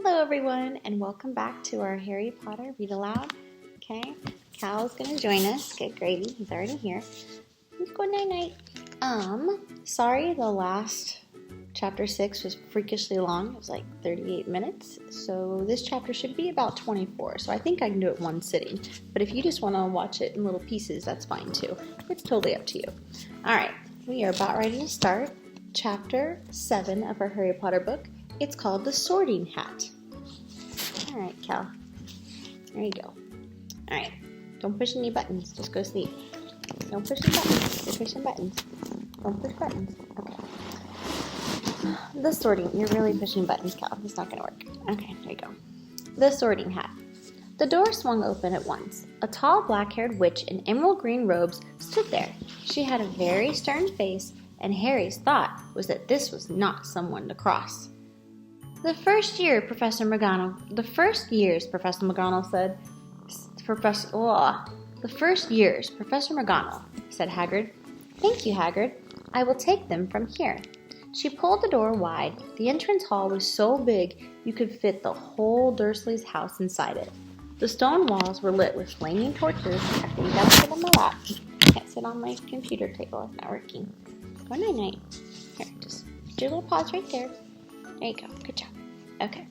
Hello everyone, and welcome back to our Harry Potter Read Aloud. Okay, Cal's gonna join us. Get Grady, he's already here. Let's go night-night. Sorry the last chapter 6 was freakishly long. It was like 38 minutes. So this chapter should be about 24. So I think I can do it one sitting. But if you just want to watch it in little pieces, that's fine too. It's totally up to you. Alright, we are about ready to start chapter 7 of our Harry Potter book. It's called The Sorting Hat. Alright, Cal. There you go. Alright. Don't push any buttons. Just go sleep. Don't push any buttons. You're pushing buttons. Don't push buttons. Okay. The sorting. You're really pushing buttons, Cal. It's not going to work. Okay, there you go. The Sorting Hat. The door swung open at once. A tall black-haired witch in emerald green robes stood there. She had a very stern face, and Harry's thought was that this was not someone to cross. The first years, Professor McGonagall said. The first years, Professor McGonagall, said Hagrid. Thank you, Hagrid. I will take them from here. She pulled the door wide. The entrance hall was so big you could fit the whole Dursley's house inside it. The stone walls were lit with flaming torches. I think you gotta sit on my lap. I can't sit on my computer table. It's not working. Go night-night. Here, just do a little pause right there. There you go. Good job. Okay.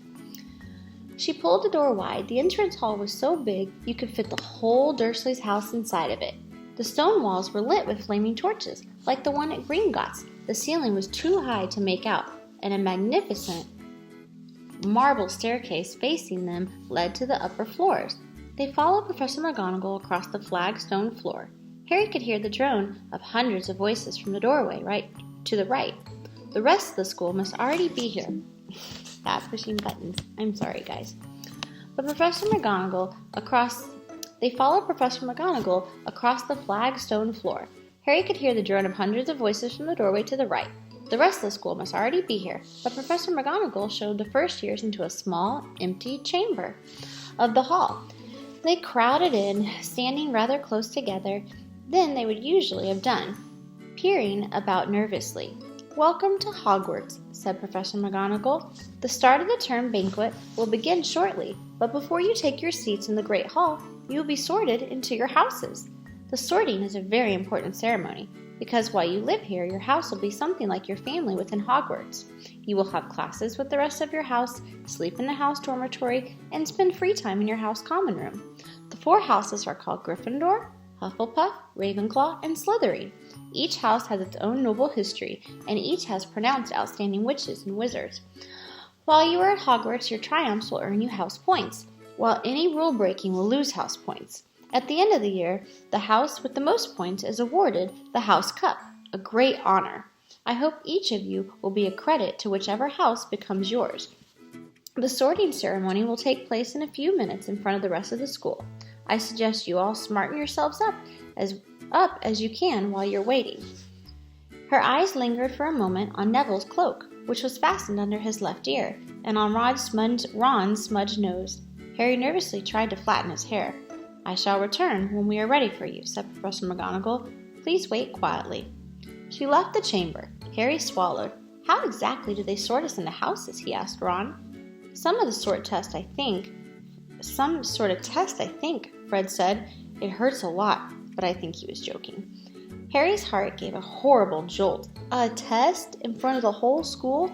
She pulled the door wide. The entrance hall was so big you could fit the whole Dursley's house inside of it. The stone walls were lit with flaming torches, like the one at Gringotts. The ceiling was too high to make out, and a magnificent marble staircase facing them led to the upper floors. They followed Professor McGonagall across the flagstone floor. Harry could hear the drone of hundreds of voices from the doorway right to the right. The rest of the school must already be here. Stop pushing buttons. I'm sorry, guys. But they followed Professor McGonagall across the flagstone floor. Harry could hear the drone of hundreds of voices from the doorway to the right. The rest of the school must already be here, but Professor McGonagall showed the first years into a small, empty chamber of the hall. They crowded in, standing rather close together than they would usually have done, peering about nervously. Welcome to Hogwarts, said Professor McGonagall. The start of the term banquet will begin shortly, but before you take your seats in the Great Hall, you will be sorted into your houses. The sorting is a very important ceremony, because while you live here, your house will be something like your family within Hogwarts. You will have classes with the rest of your house, sleep in the house dormitory, and spend free time in your house common room. The 4 houses are called Gryffindor, Hufflepuff, Ravenclaw, and Slytherin. Each house has its own noble history, and each has pronounced outstanding witches and wizards. While you are at Hogwarts, your triumphs will earn you house points, while any rule breaking will lose house points. At the end of the year, the house with the most points is awarded the House Cup, a great honor. I hope each of you will be a credit to whichever house becomes yours. The sorting ceremony will take place in a few minutes in front of the rest of the school. I suggest you all smarten yourselves up as you can while you're waiting. Her eyes lingered for a moment on Neville's cloak, which was fastened under his left ear, and on Ron's smudged nose. Harry nervously tried to flatten his hair. I shall return when we are ready for you, said Professor McGonagall. Please wait quietly. She left the chamber. Harry swallowed. How exactly do they sort us into houses? He asked Ron. Some sort of test, I think, Fred said. It hurts a lot, but I think he was joking. Harry's heart gave a horrible jolt. A test in front of the whole school?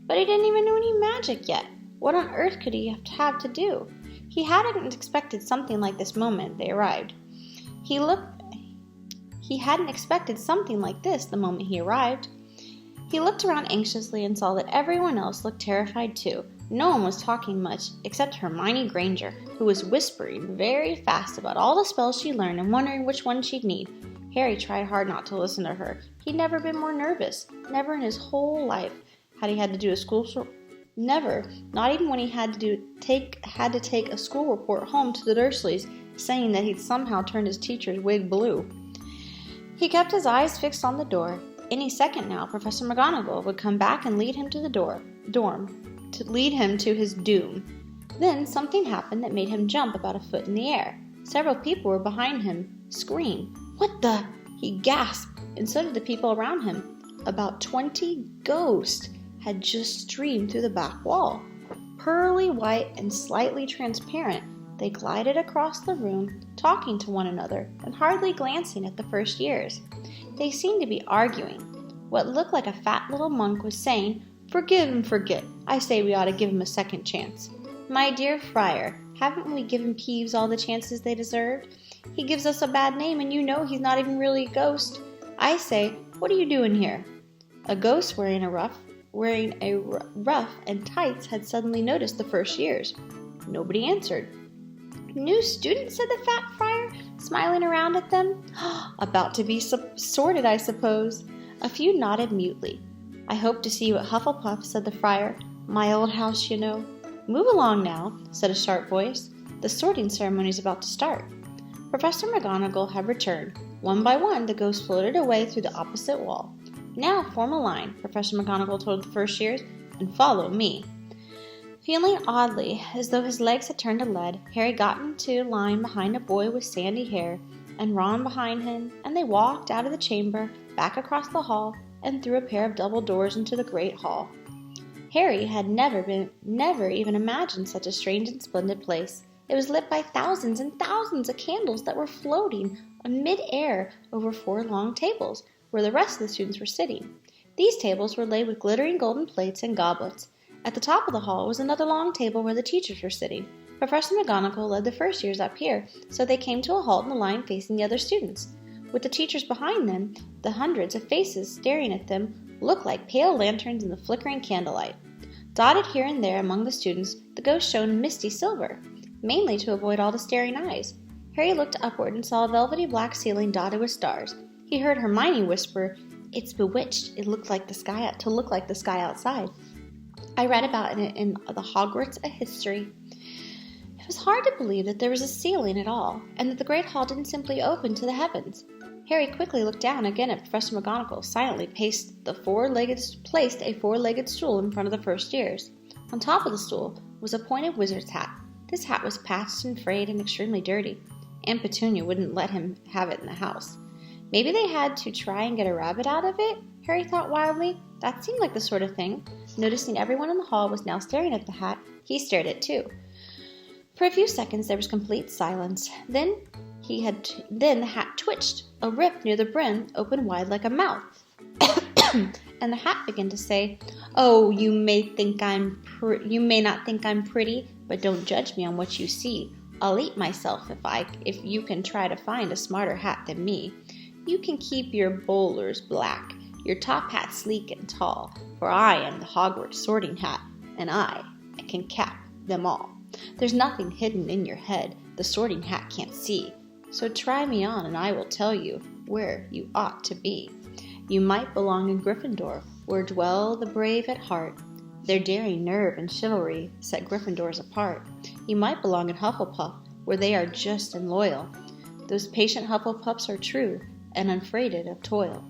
But he didn't even know any magic yet. What on earth could he have to do? He hadn't expected something like this moment they arrived. He hadn't expected something like this the moment he arrived. He looked around anxiously and saw that everyone else looked terrified too. No one was talking much, except Hermione Granger, who was whispering very fast about all the spells she learned and wondering which one she'd need. Harry tried hard not to listen to her. He'd never been more nervous. Never in his whole life had he had to do a school Never, not even when he had to take a school report home to the Dursleys, saying that he'd somehow turned his teacher's wig blue. He kept his eyes fixed on the door. Any second now, Professor McGonagall would come back and lead him to the dorm, to lead him to his doom. Then something happened that made him jump about a foot in the air. Several people were behind him, screamed. What the? He gasped, and so did the people around him. About 20 ghosts had just streamed through the back wall. Pearly white and slightly transparent, they glided across the room, talking to one another and hardly glancing at the first years. They seemed to be arguing. What looked like a fat little monk was saying, "Forgive and forget. I say we ought to give him a second chance." "My dear friar, haven't we given Peeves all the chances they deserved? He gives us a bad name, and you know he's not even really a ghost. I say, what are you doing here?" A ghost wearing a ruff and tights had suddenly noticed the first years. Nobody answered. "New student," said the fat friar, smiling around at them. "About to be sorted, I suppose." A few nodded mutely. "I hope to see you at Hufflepuff," said the friar. "My old house, you know." "Move along now," said a sharp voice. "The sorting ceremony is about to start." Professor McGonagall had returned. One by one, the ghosts floated away through the opposite wall. "Now form a line," Professor McGonagall told the first years, "and follow me." Feeling oddly as though his legs had turned to lead, Harry got into line behind a boy with sandy hair, and Ron behind him, and they walked out of the chamber, back across the hall, and through a pair of double doors into the great hall. Harry had never even imagined such a strange and splendid place. It was lit by thousands and thousands of candles that were floating in mid-air over 4 long tables, where the rest of the students were sitting. These tables were laid with glittering golden plates and goblets. At the top of the hall was another long table where the teachers were sitting. Professor McGonagall led the first years up here, so they came to a halt in the line facing the other students. With the teachers behind them, the hundreds of faces staring at them looked like pale lanterns in the flickering candlelight. Dotted here and there among the students, the ghosts shone misty silver, mainly to avoid all the staring eyes. Harry looked upward and saw a velvety black ceiling dotted with stars. He heard Hermione whisper, "It's bewitched. It looked like the sky outside. I read about it in the Hogwarts history." It was hard to believe that there was a ceiling at all, and that the great hall didn't simply open to the heavens. Harry quickly looked down again at Professor McGonagall, silently placed a four-legged stool in front of the first years. On top of the stool was a pointed wizard's hat. This hat was patched and frayed and extremely dirty. Aunt Petunia wouldn't let him have it in the house. Maybe they had to try and get a rabbit out of it, Harry thought wildly. That seemed like the sort of thing. Noticing everyone in the hall was now staring at the hat, he stared at it too. For a few seconds there was complete silence. Then the hat twitched. A rip near the brim opened wide like a mouth. And the hat began to say, "Oh, you may not think I'm pretty, but don't judge me on what you see. I'll eat myself if you can try to find a smarter hat than me. You can keep your bowlers black, your top hat sleek and tall, for I am the Hogwarts sorting hat, and I can cap them all. There's nothing hidden in your head the sorting hat can't see. So try me on, and I will tell you where you ought to be. You might belong in Gryffindor, where dwell the brave at heart. Their daring nerve and chivalry set Gryffindors apart. You might belong in Hufflepuff, where they are just and loyal. Those patient Hufflepuffs are true and unfreighted of toil.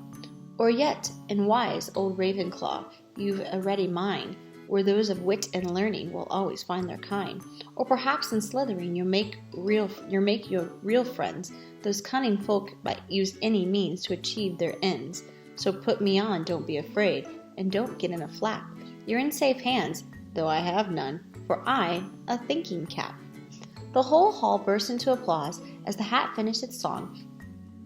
Or yet in wise old Ravenclaw, you've a ready mind, where those of wit and learning will always find their kind. Or perhaps in Slytherin you'll make your real friends. Those cunning folk might use any means to achieve their ends. So put me on, don't be afraid, and don't get in a flap. You're in safe hands, though I have none, for I'm a thinking cap." The whole hall burst into applause as the hat finished its song.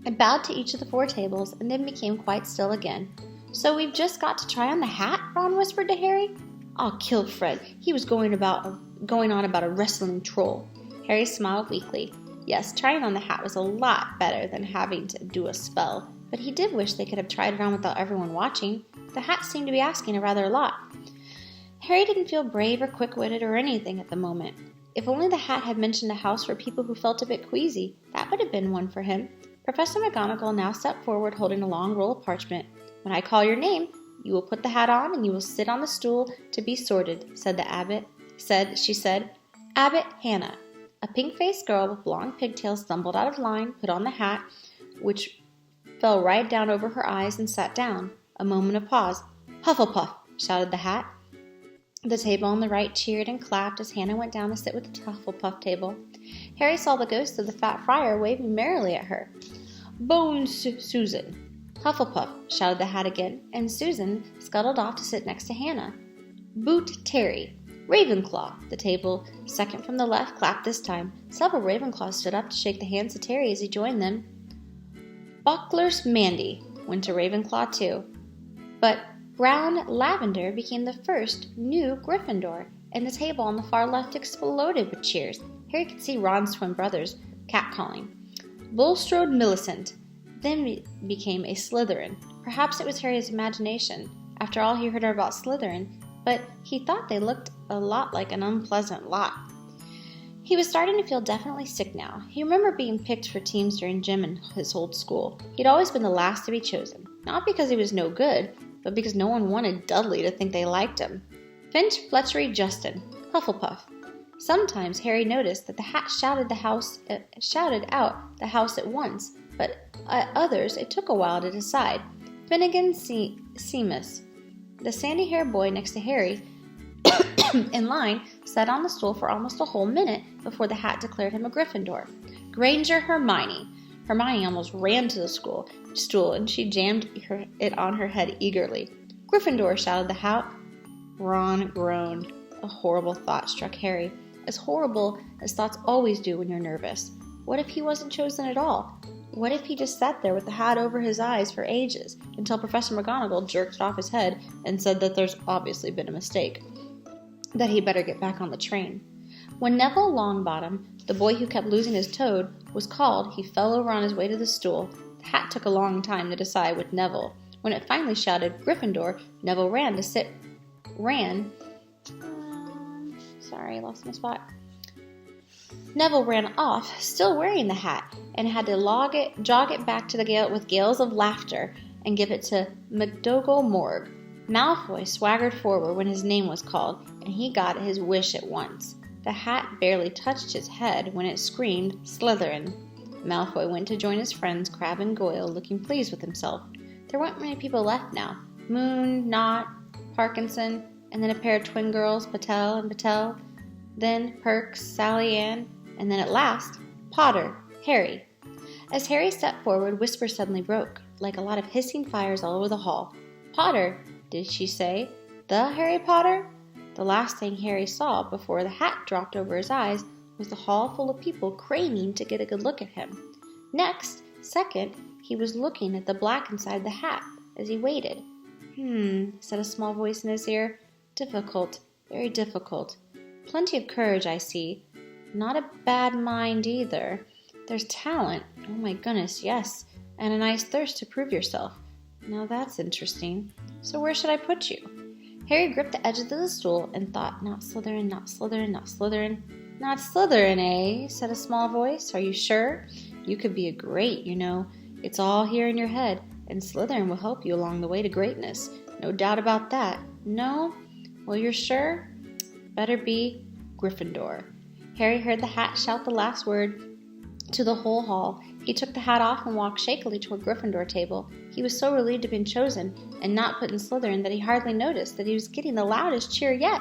It bowed to each of the 4 tables and then became quite still again. "So we've just got to try on the hat?" Ron whispered to Harry. "I'll kill Fred. He was going on about a wrestling troll." Harry smiled weakly. Yes, trying on the hat was a lot better than having to do a spell, but he did wish they could have tried it on without everyone watching. The hat seemed to be asking a lot. Harry didn't feel brave or quick-witted or anything at the moment. If only the hat had mentioned a house for people who felt a bit queasy, that would have been one for him. Professor McGonagall now stepped forward holding a long roll of parchment. "When I call your name, you will put the hat on and you will sit on the stool to be sorted," she said. "Abbot Hannah." A pink-faced girl with blonde pigtails stumbled out of line, put on the hat, which fell right down over her eyes, and sat down. A moment of pause. "Hufflepuff!" shouted the hat. The table on the right cheered and clapped as Hannah went down to sit with the Hufflepuff table. Harry saw the ghost of the fat friar waving merrily at her. "Bones, Susan!" "Hufflepuff!" shouted the hat again, and Susan scuttled off to sit next to Hannah. "Boot Terry!" Ravenclaw. The table, second from the left, clapped this time. Several Ravenclaws stood up to shake the hands of Harry as he joined them. Buckler's Mandy went to Ravenclaw too. But Brown Lavender became the first new Gryffindor, and the table on the far left exploded with cheers. Harry could see Ron's twin brothers catcalling. Bulstrode Millicent then became a Slytherin. Perhaps it was Harry's imagination. After all, he heard about Slytherin, but he thought they looked a lot like an unpleasant lot. He was starting to feel definitely sick now. He remembered being picked for teams during gym in his old school. He'd always been the last to be chosen, not because he was no good, but because no one wanted Dudley to think they liked him. Finch, Fletchery, Justin, Hufflepuff. Sometimes Harry noticed that the hat shouted out the house at once, but at others it took a while to decide. Finnegan Seamus, the sandy-haired boy next to Harry in line, sat on the stool for almost a whole minute before the hat declared him a Gryffindor. Granger Hermione. Hermione almost ran to the stool, and she jammed it on her head eagerly. Gryffindor, shouted the hat. Ron groaned. A horrible thought struck Harry, as horrible as thoughts always do when you're nervous. What if he wasn't chosen at all? What if he just sat there with the hat over his eyes for ages, until Professor McGonagall jerked it off his head and said that there's obviously been a mistake, that he better get back on the train. When Neville Longbottom, the boy who kept losing his toad, was called, he fell over on his way to the stool. The hat took a long time to decide with Neville. When it finally shouted Gryffindor, Neville lost my spot. Neville ran off, still wearing the hat, and had to jog it back to the gale with gales of laughter and give it to McDougal Morgue. Malfoy swaggered forward when his name was called, and he got his wish at once. The hat barely touched his head when it screamed Slytherin. Malfoy went to join his friends Crabbe and Goyle, looking pleased with himself. There weren't many people left now. Moon, Knott, Parkinson, and then a pair of twin girls, Patel and Patel, then Perks, Sally Ann, and then at last, Potter, Harry. As Harry stepped forward, whispers suddenly broke, like a lot of hissing fires all over the hall. Potter, did she say? The Harry Potter? The last thing Harry saw before the hat dropped over his eyes was the hall full of people craning to get a good look at him. Next second, he was looking at the black inside the hat as he waited. Said a small voice in his ear. Difficult, very difficult. Plenty of courage, I see. Not a bad mind either. There's talent. Oh my goodness, yes. And a nice thirst to prove yourself. Now that's interesting. So where should I put you? Harry gripped the edges of the stool and thought, not Slytherin, not Slytherin, not Slytherin. Not Slytherin, eh? Said a small voice. Are you sure? You could be a great, you know. It's all here in your head, and Slytherin will help you along the way to greatness. No doubt about that. No? Well, you're sure? Better be Gryffindor. Harry heard the hat shout the last word to the whole hall. He took the hat off and walked shakily toward Gryffindor table. He was so relieved to have been chosen and not put in Slytherin that he hardly noticed that he was getting the loudest cheer yet.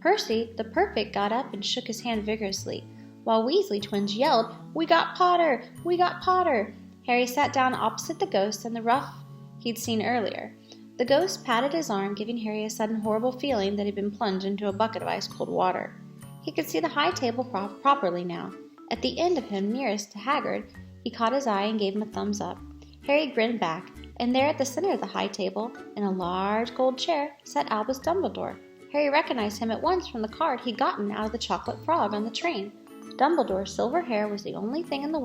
Percy, the perfect, got up and shook his hand vigorously, while Weasley twins yelled, "We got Potter! We got Potter!" Harry sat down opposite the ghost and the rough he'd seen earlier. The ghost patted his arm, giving Harry a sudden horrible feeling that he'd been plunged into a bucket of ice-cold water. He could see the high table properly now. At the end of him, nearest to Hagrid, he caught his eye and gave him a thumbs up. Harry grinned back, and there at the center of the high table, in a large gold chair, sat Albus Dumbledore. Harry recognized him at once from the card he'd gotten out of the chocolate frog on the train. Dumbledore's silver hair was the only thing in the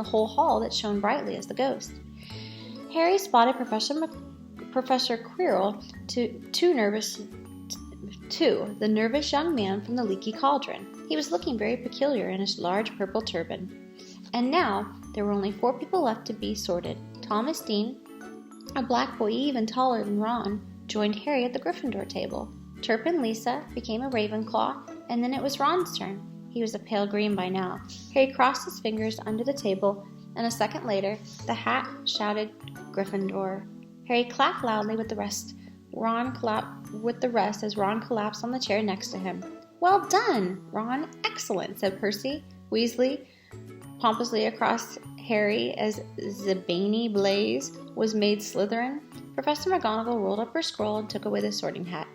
whole hall that shone brightly as the ghost. Harry spotted Professor Quirrell, the nervous young man from the Leaky Cauldron. He was looking very peculiar in his large purple turban. And now there were only 4 people left to be sorted. Thomas Dean, a black boy even taller than Ron, joined Harry at the Gryffindor table. Turpin Lisa became a Ravenclaw, and then it was Ron's turn. He was a pale green by now. Harry crossed his fingers under the table, and a second later, the hat shouted Gryffindor. Harry clapped loudly with the rest. Ron clapped with the rest as Ron collapsed on the chair next to him. "Well done, Ron! Excellent," said Percy Weasley pompously across Harry as Zabini Blaze was made Slytherin. Professor McGonagall rolled up her scroll and took away the sorting hat.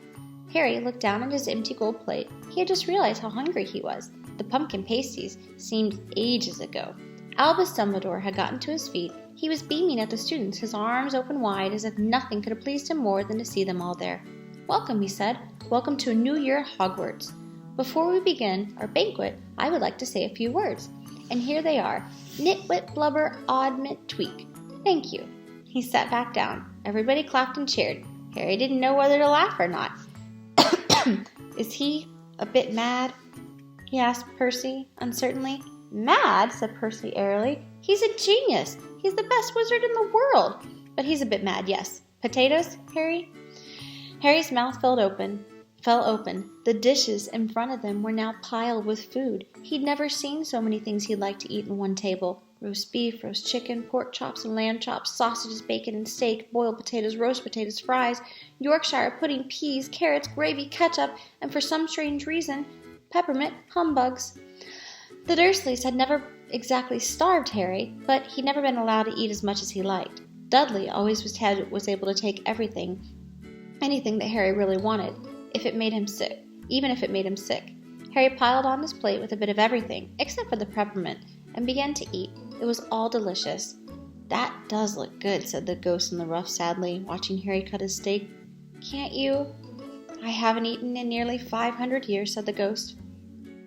Harry looked down at his empty gold plate. He had just realized how hungry he was. The pumpkin pasties seemed ages ago. Albus Dumbledore had gotten to his feet. He was beaming at the students, his arms open wide, as if nothing could have pleased him more than to see them all there. "Welcome," he said. "Welcome to a new year at Hogwarts. Before we begin our banquet, I would like to say a few words. And here they are. Nitwit, blubber, oddment, tweak. Thank you." He sat back down. Everybody clapped and cheered. Harry didn't know whether to laugh or not. "Is he a bit mad?" he asked Percy uncertainly. "Mad?" said Percy airily. "He's a genius. He's the best wizard in the world. But he's a bit mad, yes. Potatoes, Harry?" Harry's mouth fell open. The dishes in front of them were now piled with food. He'd never seen so many things he'd like to eat in one table. Roast beef, roast chicken, pork chops and lamb chops, sausages, bacon and steak, boiled potatoes, roast potatoes, fries, Yorkshire pudding, peas, carrots, gravy, ketchup, and for some strange reason, peppermint humbugs. The Dursleys had never exactly starved Harry, but he'd never been allowed to eat as much as he liked. Dudley always was able to take anything that Harry really wanted, even if it made him sick. Harry piled on his plate with a bit of everything, except for the peppermint, and began to eat. It was all delicious. "That does look good," said the ghost in the ruff sadly, watching Harry cut his steak. "Can't you?" "I haven't eaten in nearly 500 years, said the ghost.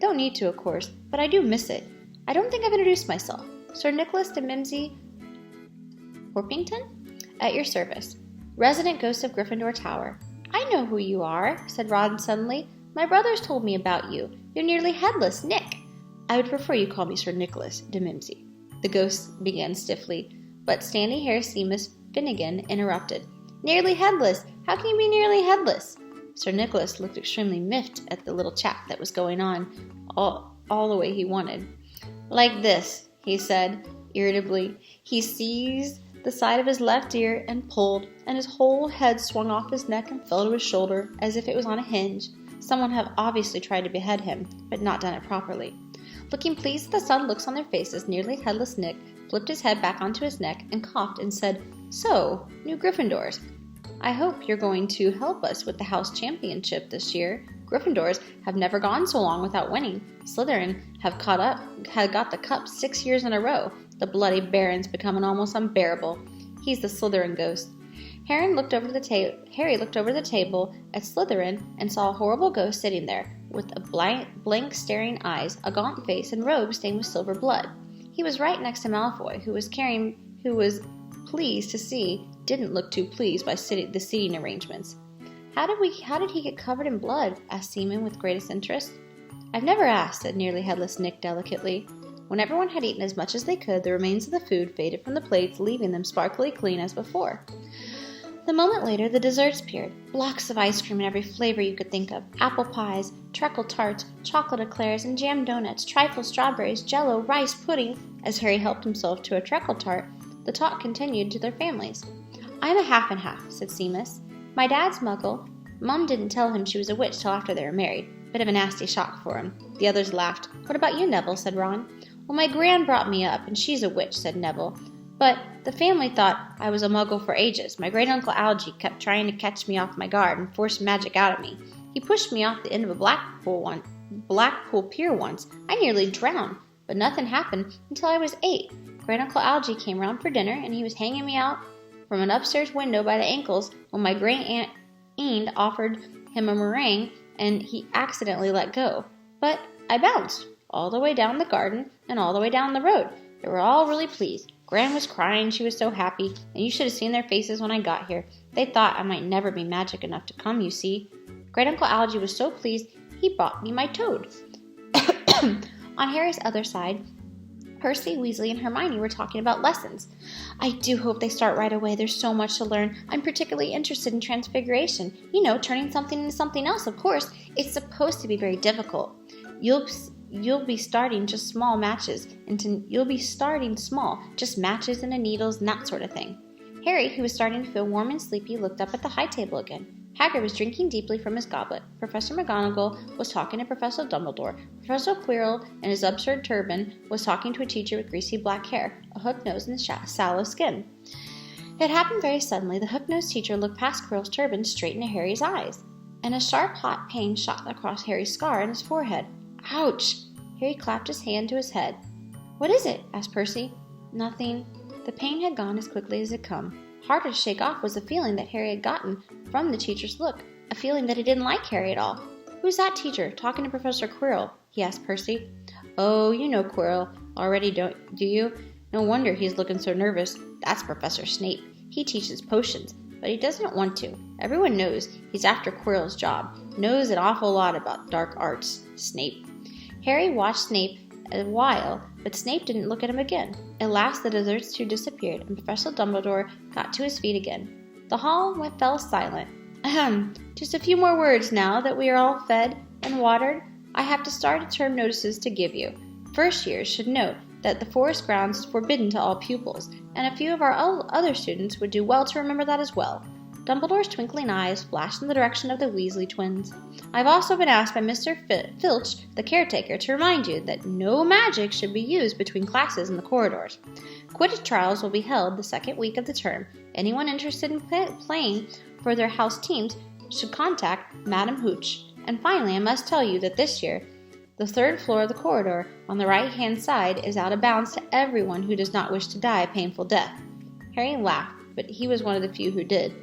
"Don't need to, of course, but I do miss it. I don't think I've introduced myself. Sir Nicholas de Mimsy Orpington? At your service. Resident ghost of Gryffindor Tower." "I know who you are," said Ron suddenly. "My brothers told me about you. You're nearly headless, Nick." "I would prefer you call me Sir Nicholas de Mimsy," the ghost began stiffly, but Stanley Harry Seamus Finnegan interrupted. "Nearly headless? How can you be nearly headless?" Sir Nicholas looked extremely miffed at the little chat that was going on all the way he wanted. "Like this," he said irritably. He seized the side of his left ear and pulled, and his whole head swung off his neck and fell to his shoulder as if it was on a hinge. Someone had obviously tried to behead him, but not done it properly. Looking pleased at the sudden looks on their faces, nearly headless Nick flipped his head back onto his neck and coughed and said, "So, new Gryffindors. I hope you're going to help us with the house championship this year. Gryffindors have never gone so long without winning. Slytherin had got the cup 6 years in a row. The bloody Baron's becoming almost unbearable." He's the Slytherin ghost. Harry looked over the table at Slytherin and saw a horrible ghost sitting there, with a blank staring eyes, a gaunt face, and robes stained with silver blood. He was right next to Malfoy, who was pleased to see, didn't look too pleased by the seating arrangements. How did he get covered in blood?" asked Seaman with greatest interest. "I've never asked," said nearly headless Nick delicately. When everyone had eaten as much as they could, the remains of the food faded from the plates, leaving them sparkly clean as before. The moment later, the desserts appeared. Blocks of ice cream in every flavor you could think of. Apple pies, treacle tarts, chocolate eclairs, and jam donuts, trifle strawberries, jello, rice pudding. As Harry helped himself to a treacle tart, the talk continued to their families. "I'm a half and half," said Seamus. "My dad's Muggle. Mum didn't tell him she was a witch till after they were married. Bit of a nasty shock for him." The others laughed. "What about you, Neville?" said Ron. "Well, my gran brought me up, and she's a witch," said Neville. "But the family thought I was a Muggle for ages. My great-uncle Algy kept trying to catch me off my guard and force magic out of me. He pushed me off the end of a Blackpool pier once. I nearly drowned, but nothing happened until I was 8. Great-uncle Algy came round for dinner, and he was hanging me out from an upstairs window by the ankles when my great-aunt Enid offered him a meringue, and he accidentally let go. But I bounced all the way down the garden and all the way down the road. They were all really pleased. Gran was crying, she was so happy, and you should have seen their faces when I got here. They thought I might never be magic enough to come, you see. Great-uncle Algy was so pleased, he bought me my toad." On Harry's other side, Percy, Weasley, and Hermione were talking about lessons. "I do hope they start right away. There's so much to learn. I'm particularly interested in transfiguration. You know, turning something into something else, of course. It's supposed to be very difficult. You'll be starting just just matches and needles and that sort of thing." Harry, who was starting to feel warm and sleepy, looked up at the high table again. Hagrid was drinking deeply from his goblet. Professor McGonagall was talking to Professor Dumbledore. Professor Quirrell, in his absurd turban, was talking to a teacher with greasy black hair, a hooked nose, and sallow skin. It happened very suddenly. The hooked-nosed teacher looked past Quirrell's turban straight into Harry's eyes. and a sharp hot pain shot across Harry's scar on his forehead. Ouch! Harry clapped his hand to his head. What is it? Asked Percy. Nothing. The pain had gone as quickly as it had come. Hard to shake off was the feeling that Harry had gotten from the teacher's look, a feeling that he didn't like Harry at all. Who's that teacher, talking to Professor Quirrell? He asked Percy. Oh, you know Quirrell already, do you? No wonder he's looking so nervous. That's Professor Snape. He teaches potions, but he doesn't want to. Everyone knows he's after Quirrell's job, knows an awful lot about dark arts. Snape. Harry watched Snape a while, but Snape didn't look at him again. At last the deserts two disappeared, and Professor Dumbledore got to his feet again. The hall fell silent. Ahem, just a few more words now that we are all fed and watered. I have to start a term notices to give you. First years should note that the forest grounds is forbidden to all pupils, and a few of our other students would do well to remember that as well. Dumbledore's twinkling eyes flashed in the direction of the Weasley twins. I've also been asked by Mr. Filch, the caretaker, to remind you that no magic should be used between classes in the corridors. Quidditch trials will be held the second week of the term. Anyone interested in playing for their house teams should contact Madam Hooch. And finally, I must tell you that this year, the third floor of the corridor on the right-hand side is out of bounds to everyone who does not wish to die a painful death. Harry laughed, but he was one of the few who did.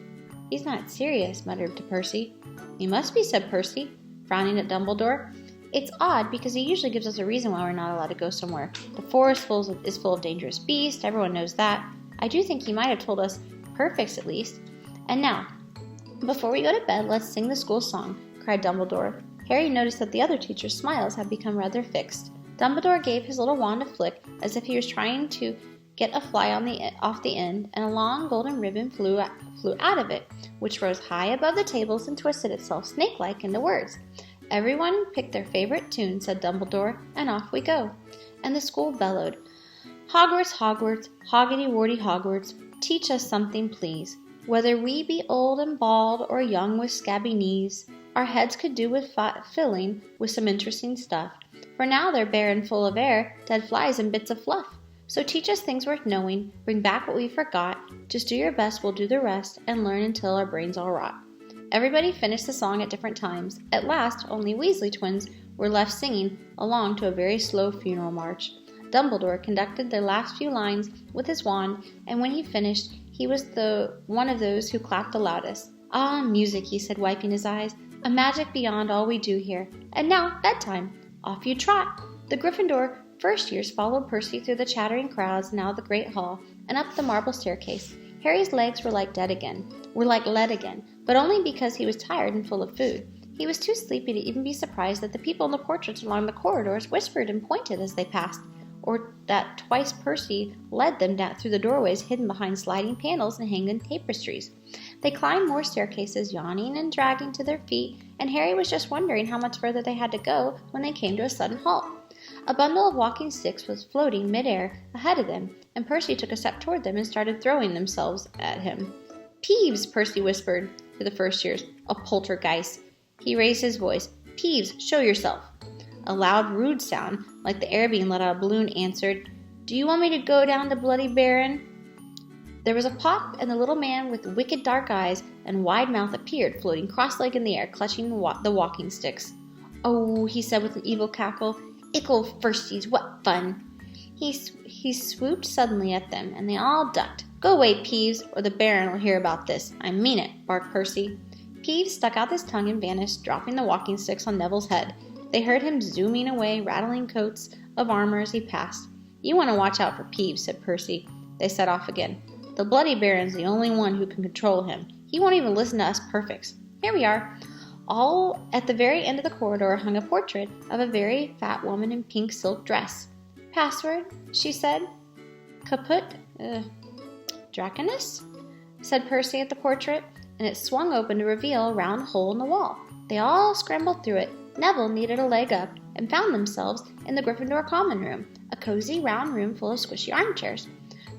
He's not serious, muttered to Percy. He must be, said Percy, frowning at Dumbledore. It's odd, because he usually gives us a reason why we're not allowed to go somewhere. The forest is full of dangerous beasts, everyone knows that. I do think he might have told us perfects at least. And now, before we go to bed, let's sing the school song, cried Dumbledore. Harry noticed that the other teacher's smiles had become rather fixed. Dumbledore gave his little wand a flick, as if he was trying to get a fly off the end, and a long golden ribbon flew out of it, which rose high above the tables and twisted itself snake-like into words. Everyone picked their favorite tune, said Dumbledore, and off we go. And the school bellowed, Hogwarts, Hogwarts, hoggety-warty Hogwarts, teach us something, please. Whether we be old and bald or young with scabby knees, our heads could do with filling with some interesting stuff. For now they're bare and full of air, dead flies and bits of fluff. So teach us things worth knowing, bring back what we forgot, just do your best, we'll do the rest, and learn until our brains all rot. Everybody finished the song at different times. At last, only Weasley twins were left singing along to a very slow funeral march. Dumbledore conducted their last few lines with his wand, and when he finished, he was one of those who clapped the loudest. Ah, music, he said, wiping his eyes, a magic beyond all we do here. And now, bedtime. Off you trot. The Gryffindor first years followed Percy through the chattering crowds now the great hall, and up the marble staircase. Harry's legs were like lead again, but only because he was tired and full of food. He was too sleepy to even be surprised that the people in the portraits along the corridors whispered and pointed as they passed, or that twice Percy led them down through the doorways hidden behind sliding panels and hanging tapestries. They climbed more staircases, yawning and dragging to their feet, and Harry was just wondering how much further they had to go when they came to a sudden halt. A bundle of walking sticks was floating mid-air ahead of them, and Percy took a step toward them and started throwing themselves at him. Peeves, Percy whispered to the first years. A poltergeist. He raised his voice. Peeves, show yourself. A loud, rude sound, like the air being let out of a balloon, answered, Do you want me to go down to Bloody Baron? There was a pop, and the little man with wicked dark eyes and wide mouth appeared, floating cross-legged in the air, clutching the walking sticks. Oh, he said with an evil cackle, Ickle firsties, what fun! He swooped suddenly at them, and they all ducked. Go away, Peeves, or the Baron will hear about this. I mean it, barked Percy. Peeves stuck out his tongue and vanished, dropping the walking sticks on Neville's head. They heard him zooming away, rattling coats of armor as he passed. You want to watch out for Peeves, said Percy. They set off again. The Bloody Baron's the only one who can control him. He won't even listen to us perfects. Here we are. All at the very end of the corridor hung a portrait of a very fat woman in pink silk dress. Password, she said. Caput, Draconis? Said Percy at the portrait, and it swung open to reveal a round hole in the wall. They all scrambled through it. Neville needed a leg up and found themselves in the Gryffindor common room, a cozy round room full of squishy armchairs.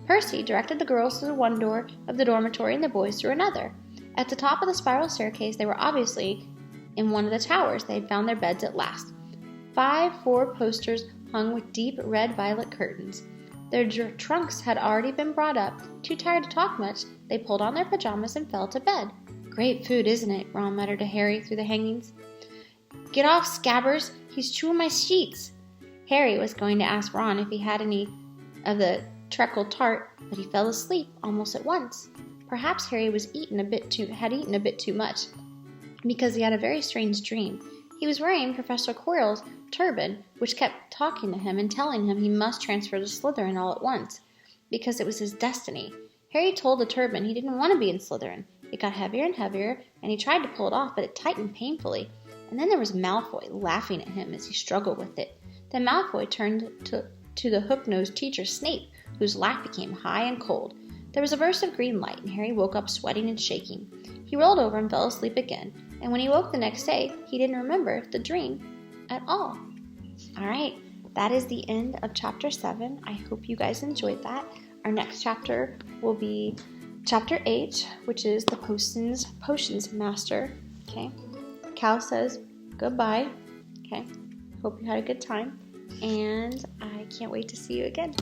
Percy directed the girls through one door of the dormitory and the boys through another. At the top of the spiral staircase, they were obviously in one of the towers. They had found their beds at last. 5 four-posters hung with deep red-violet curtains. Their trunks had already been brought up. Too tired to talk much, they pulled on their pajamas and fell to bed. Great food, isn't it? Ron muttered to Harry through the hangings. Get off, Scabbers! He's chewing my sheets! Harry was going to ask Ron if he had any of the treacle tart, but he fell asleep almost at once. Perhaps Harry had eaten a bit too much, because he had a very strange dream. He was wearing Professor Quirrell's turban, which kept talking to him and telling him he must transfer to Slytherin all at once, because it was his destiny. Harry told the turban he didn't want to be in Slytherin. It got heavier and heavier, and he tried to pull it off, but it tightened painfully. And then there was Malfoy laughing at him as he struggled with it. Then Malfoy turned to the hook-nosed teacher Snape, whose laugh became high and cold. There was a burst of green light, and Harry woke up sweating and shaking. He rolled over and fell asleep again, and when he woke the next day, he didn't remember the dream at all. All right, that is the end of Chapter 7. I hope you guys enjoyed that. Our next chapter will be Chapter 8, which is the Potions Master. Okay, Cal says goodbye. Okay, hope you had a good time, and I can't wait to see you again.